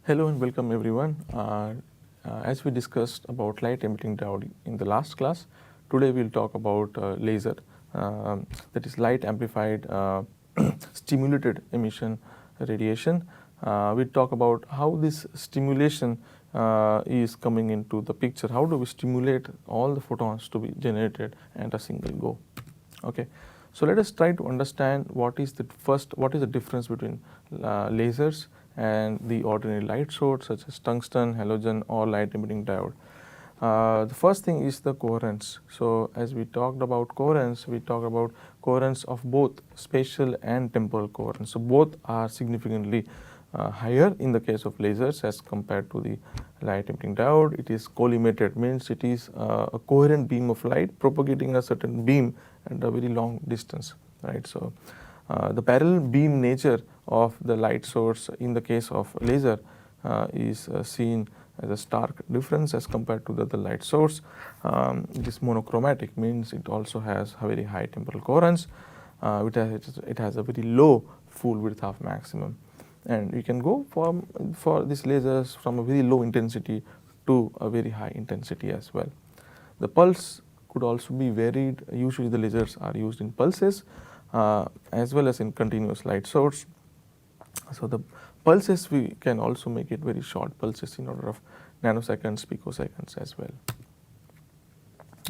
Hello and welcome everyone. As we discussed about light emitting diode in the last class, today we'll talk about laser, that is light amplified stimulated emission radiation. We'll talk about how this stimulation is coming into the picture. How do we stimulate all the photons to be generated at a single go? Okay, so let us try to understand what is the difference between lasers and the ordinary light source such as tungsten, halogen or light emitting diode. The first thing is the coherence. So as we talked about coherence, we talked about coherence of both spatial and temporal coherence. So both are significantly higher in the case of lasers as compared to the light emitting diode. It is collimated, means it is a coherent beam of light propagating a certain beam at a very long distance, right? So the parallel beam nature of the light source in the case of laser is seen as a stark difference as compared to the other light source. It is monochromatic, means it also has a very high temporal coherence. It has a very low full width of maximum, and you can go for these lasers from a very low intensity to a very high intensity as well. The pulse could also be varied. Usually the lasers are used in pulses as well as in continuous light source. So the pulses, we can also make it very short pulses in order of nanoseconds, picoseconds as well.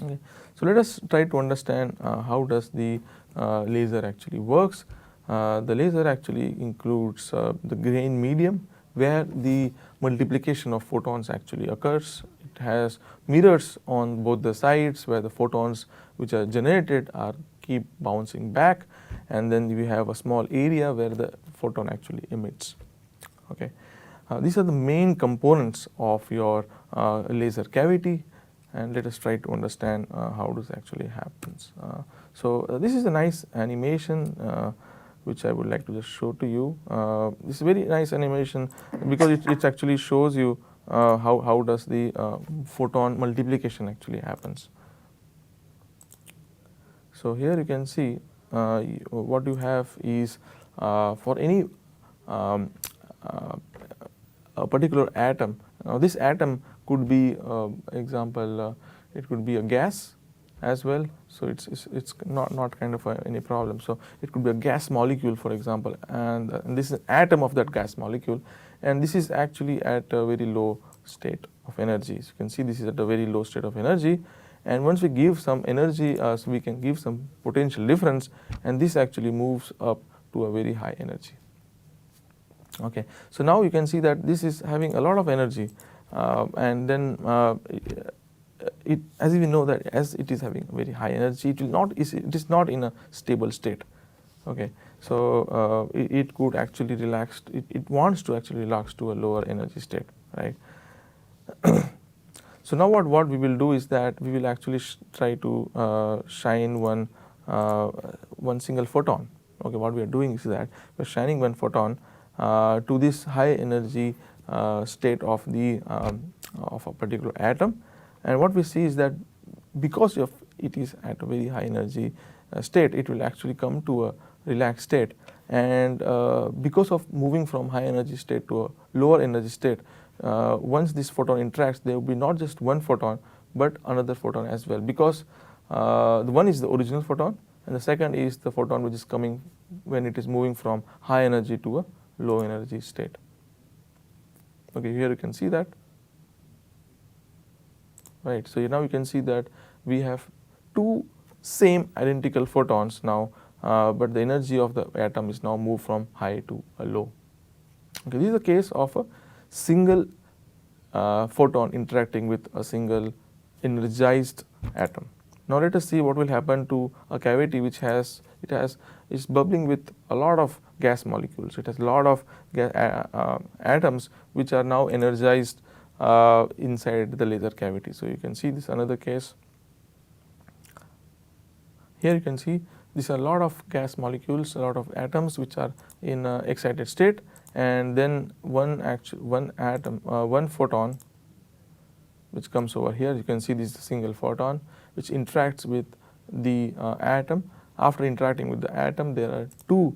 Okay. So let us try to understand how does the laser actually works. The laser actually includes the grain medium where the multiplication of photons actually occurs. It has mirrors on both the sides where the photons which are generated are keep bouncing back, and then we have a small area where the photon actually emits. Okay, these are the main components of your laser cavity, and let us try to understand how this actually happens. This is a nice animation which I would like to just show to you. This is very nice animation because it actually shows you how does the photon multiplication actually happens. So here you can see what you have is for any a particular atom. Now this atom could be example it could be a gas as well, so it's not kind of any problem. So it could be a gas molecule, for example, and this is an atom of that gas molecule, and this is actually at a very low state of energy. So you can see this is at a very low state of energy, and once we give some energy, so we can give some potential difference, and this actually moves up to a very high energy. Okay, so now you can see that this is having a lot of energy, and then as we know that as it is having very high energy, it is not in a stable state. Okay, so it could actually relax. It wants to actually relax to a lower energy state, right? So now what we will do is that we will actually try to shine one single photon. Okay, what we are doing is that we are shining one photon to this high energy state of a particular atom, and what we see is that because of it is at a very high energy state, it will actually come to a relaxed state, and because of moving from high energy state to a lower energy state, once this photon interacts, there will be not just one photon but another photon as well, because the one is the original photon and the second is the photon which is coming when it is moving from high energy to a low energy state. Okay, here you can see that, right? So now you can see that we have two same identical photons now, but the energy of the atom is now moved from high to a low. Okay, this is a case of a single photon interacting with a single energized atom. Now let us see what will happen to a cavity which is bubbling with a lot of gas molecules. It has a lot of atoms which are now energized inside the laser cavity. So you can see this another case. Here you can see these are a lot of gas molecules, a lot of atoms which are in excited state, and then one photon which comes over here. You can see this is a single photon which interacts with the atom. After interacting with the atom, there are two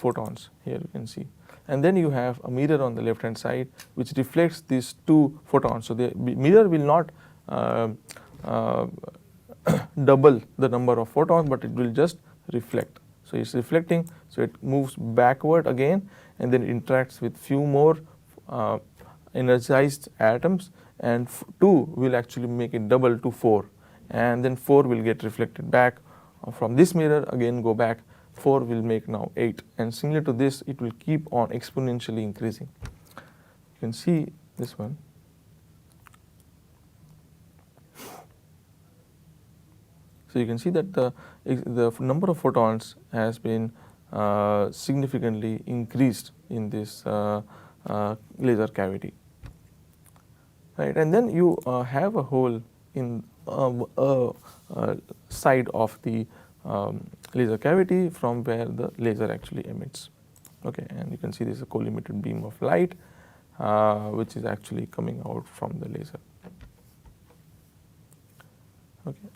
photons here you can see, and then you have a mirror on the left hand side which reflects these 2 photons. So the mirror will not double the number of photons, but it will just reflect. So it's reflecting, so it moves backward again and then interacts with few more energized atoms, and 2 will actually make it double to 4, and then 4 will get reflected back from this mirror, again go back, 4 will make now 8, and similar to this it will keep on exponentially increasing. You can see this one. So you can see that the number of photons has been significantly increased in this laser cavity, right? And then you have a hole in side of the laser cavity from where the laser actually emits. Okay, and you can see this is a collimated beam of light which is actually coming out from the laser. Okay.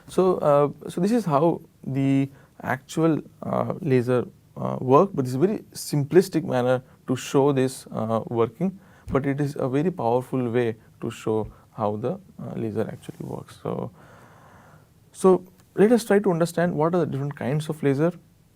So this is how the actual laser work, but it's a very simplistic manner to show this working, but it is a very powerful way to show how the laser actually works. So let us try to understand what are the different kinds of laser.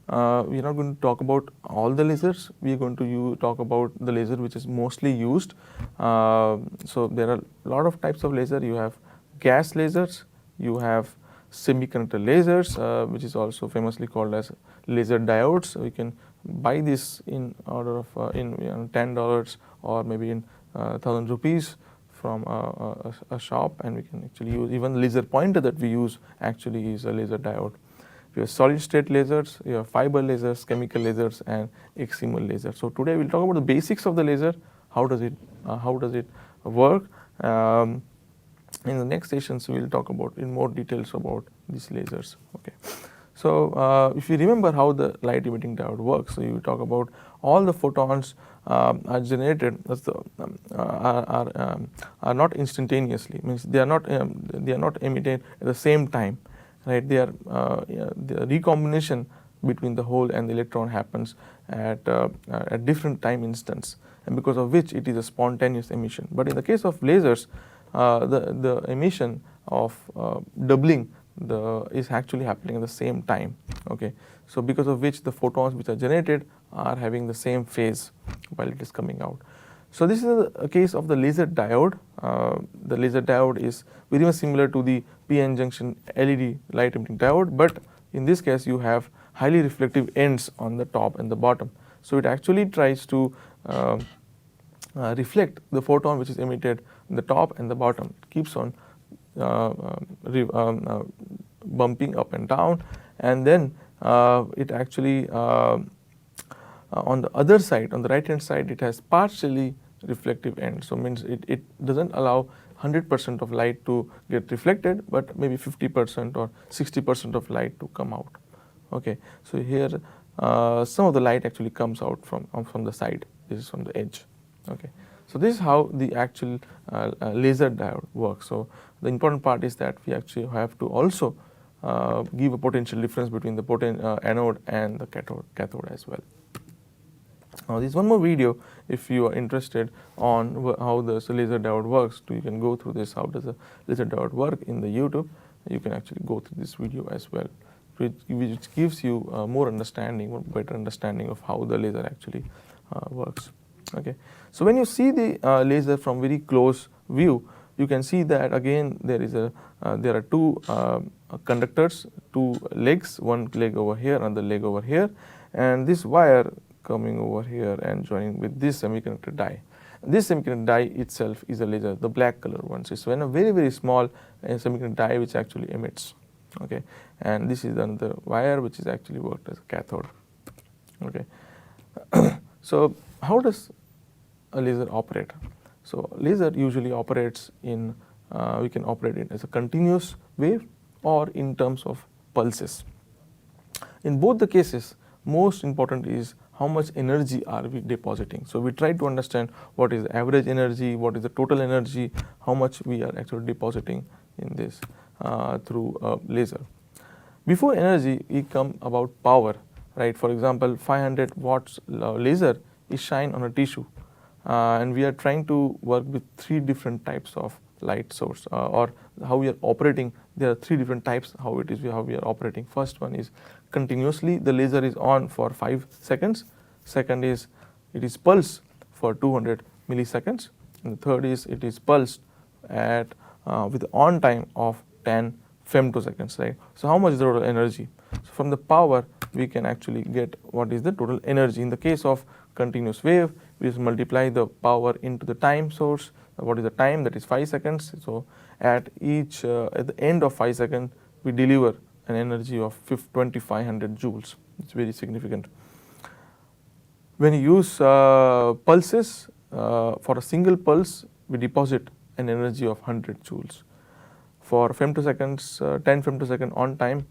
We are not going to talk about all the lasers. We are going to talk about the laser which is mostly used. So there are a lot of types of laser. You have gas lasers, you have semiconductor lasers, which is also famously called as laser diodes. So you can buy this in order of in $10 or maybe in 1,000 rupees from a shop, and we can actually use even the laser pointer that we use actually is a laser diode. We have solid state lasers, you have fiber lasers, chemical lasers, and excimer lasers. So today we'll talk about the basics of the laser. How does it work? In the next sessions we will talk about in more details about these lasers. Okay. So if you remember how the light emitting diode works, so you talk about all the photons are generated as the are not instantaneously, means they are not emitted at the same time, right? They are the recombination between the hole and the electron happens at different time instants, and because of which it is a spontaneous emission. But in the case of lasers, the emission of doubling is actually happening at the same time. Okay, so because of which the photons which are generated are having the same phase while it is coming out. So this is a case of the laser diode. The laser diode is very much similar to the PN junction LED light emitting diode, but in this case you have highly reflective ends on the top and the bottom. So it actually tries to reflect the photon which is emitted in the top and the bottom. It keeps on bumping up and down, and then it actually on the other side, on the right hand side, it has partially reflective end. So means it doesn't allow 100% of light to get reflected, but maybe 50% or 60% of light to come out. Okay, so here some of the light actually comes out from the side. This is from the edge. Okay, so this is how the actual laser diode works. So the important part is that we actually have to also give a potential difference between the anode and the cathode as well. Now this is one more video. If you are interested on how the laser diode works, you can go through this. How does a laser diode work in the YouTube? You can actually go through this video as well, which gives you more understanding, better understanding of how the laser actually works. Okay, so when you see the laser from very close view, you can see that again there are two conductors, two legs, one leg over here, another leg over here, and this wire coming over here and joining with this semiconductor die. This semiconductor die itself is a laser, the black color one. So it's when a very small semiconductor die which actually emits. Okay, and this is another wire which is actually worked as a cathode. Okay, so how does a laser operate? So laser usually operates in we can operate it as a continuous wave or in terms of pulses. In both the cases, most important is how much energy are we depositing. So we try to understand what is the average energy, what is the total energy, how much we are actually depositing in this through a laser. Before energy, we come about power. right? For example, 500 watts laser is shine on a tissue, and we are trying to work with 3 different types of light source, or how we are operating. There are 3 different types how we are operating. First one is continuously the laser is on for 5 seconds. Second is it is pulsed for 200 milliseconds, and the third is it is pulsed at with on time of 10 femtoseconds, right? So how much is the total energy? So from the power we can actually get what is the total energy. In the case of continuous wave, we just multiply the power into the time source. What is the time? That is 5 seconds. So at the end of 5 seconds, we deliver an energy of 2500 joules. It's very significant. When you use pulses, for a single pulse, we deposit an energy of 100 joules. For femtoseconds, 10 femtosecond on time,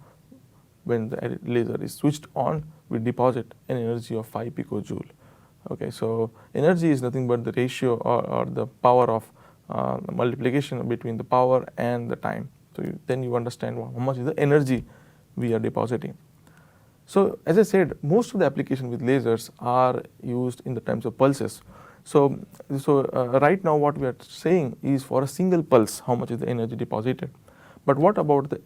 when the laser is switched on, we deposit an energy of 5 picojoule. Okay, so energy is nothing but the ratio or the power of multiplication between the power and the time. So then you understand how much is the energy we are depositing. So as I said, most of the application with lasers are used in the terms of pulses. So right now what we are saying is for a single pulse, how much is the energy deposited. But what about the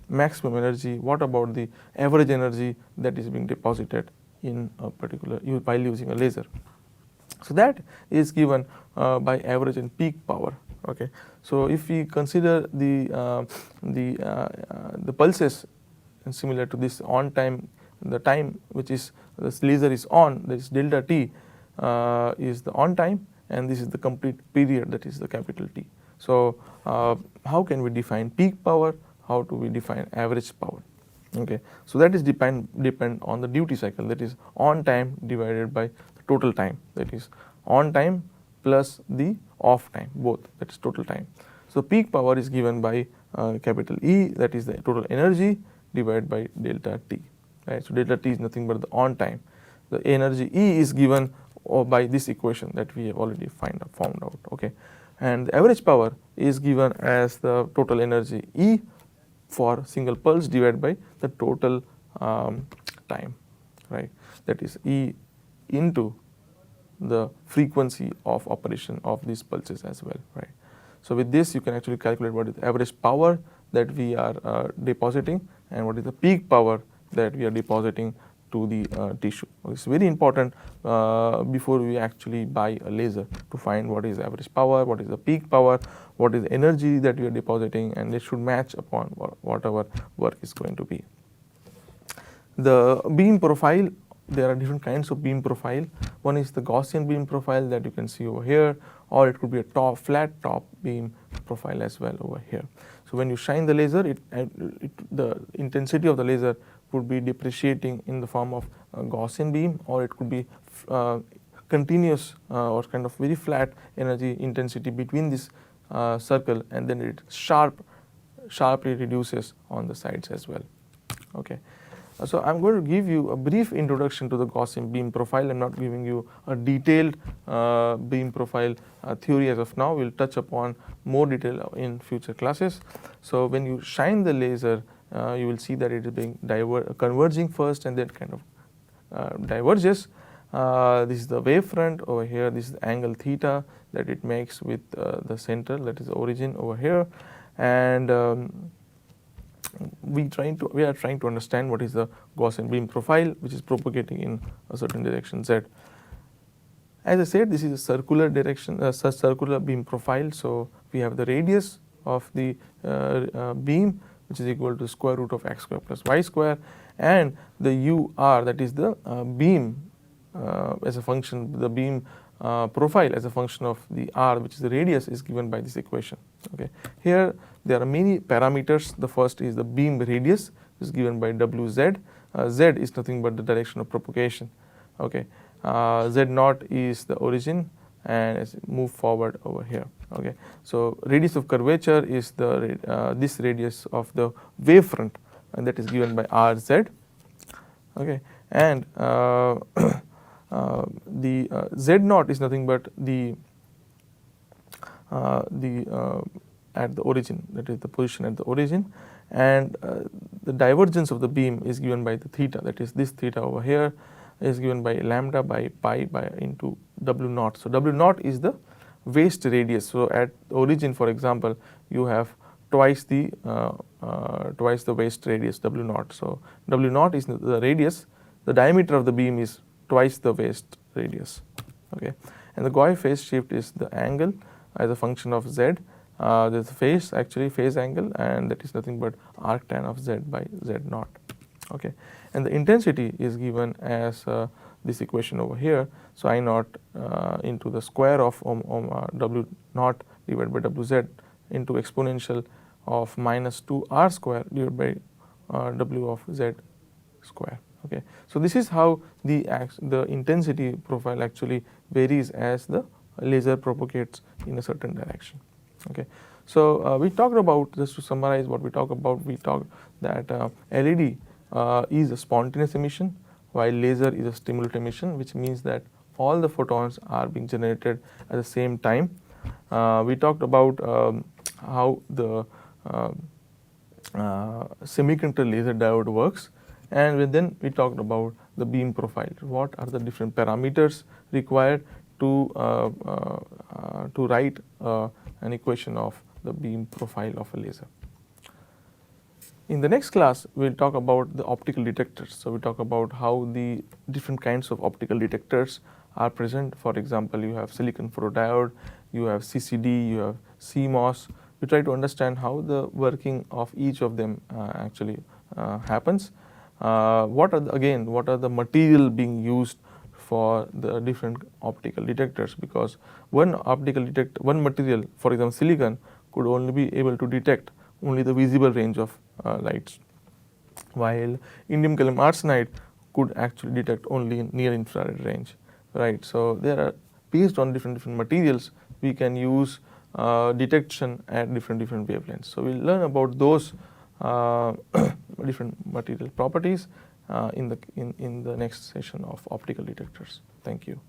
maximum energy? What about the average energy that is being deposited in a particular while using a laser? So that is given by average and peak power. Okay. So if we consider the pulses similar to this on time, the time which is this laser is on, this delta t is the on time, and this is the complete period, that is the capital T. So how can we define peak power? How do we define average power? Okay, so that is depend on the duty cycle, that is on time divided by the total time, that is on time plus the off time, both, that is total time. So peak power is given by capital E, that is the total energy divided by delta T, right? So delta T is nothing but the on time. The energy E is given by this equation that we have already found out. Okay, and the average power is given as the total energy E for single pulse divided by the total time, right? That is E into the frequency of operation of these pulses as well, right? So with this you can actually calculate what is the average power that we are depositing and what is the peak power that we are depositing to the tissue. It's very important before we actually buy a laser to find what is the average power, what is the peak power, what is the energy that we are depositing, and it should match upon what our work is going to be. The beam profile, there are different kinds of beam profile. One is the Gaussian beam profile that you can see over here, or it could be a flat top beam profile as well over here. So when you shine the laser, the intensity of the laser would be depreciating in the form of a Gaussian beam, or it could be continuous or kind of very flat energy intensity between this circle, and then it sharply reduces on the sides as well. Okay. So I'm going to give you a brief introduction to the Gaussian beam profile. I'm not giving you a detailed beam profile theory as of now. We'll touch upon more detail in future classes. So when you shine the laser, you will see that it is being converging first and then kind of diverges. This is the wavefront over here. This is the angle theta that it makes with the center, that is the origin over here, and we are trying to understand what is the Gaussian beam profile, which is propagating in a certain direction z. As I said, this is a circular direction, circular beam profile. So we have the radius of the beam, which is equal to square root of x square plus y square, and the UR, that is the beam as a function, the beam profile as a function of the r, which is the radius, is given by this equation. Okay, here there are many parameters. The first is the beam radius, is given by Wz. Z is nothing but the direction of propagation. Okay, Z naught is the origin, and as move forward over here. Okay, so radius of curvature is the this radius of the wavefront, and that is given by Rz. Okay, and the Z naught is nothing but the at the origin, that is the position at the origin, and the divergence of the beam is given by the theta, that is this theta over here is given by lambda by pi by into W naught. So W naught is the waste radius. So at origin, for example, you have twice the waste radius W naught. So W naught is the radius, the diameter of the beam is twice the waste radius. Okay, and the Gauss phase shift is the angle as a function of z. There's phase angle, and that is nothing but arctan of z by z naught. Okay, and the intensity is given as this equation over here. So I naught into the square of W naught divided by Wz into exponential of minus 2r square divided by W of z square. Okay, so this is how the intensity profile actually varies as the laser propagates in a certain direction. Okay, so we talked about, just to summarize what we talked about, we talked that LED is a spontaneous emission, while laser is a stimulated emission, which means that all the photons are being generated at the same time. We talked about how the semiconductor laser diode works, and then we talked about the beam profile. What are the different parameters required to write an equation of the beam profile of a laser. In the next class, we will talk about the optical detectors. So we talk about how the different kinds of optical detectors are present. For example, you have silicon photodiode, you have CCD, you have CMOS. We try to understand how the working of each of them actually happens. What are the material being used for the different optical detectors? Because one material, for example silicon, could only be able to detect only the visible range of lights, while indium gallium arsenide could actually detect only in near infrared range, right? So there are, based on different materials, we can use detection at different wavelengths. So we'll learn about those different material properties in the next session of optical detectors. Thank you.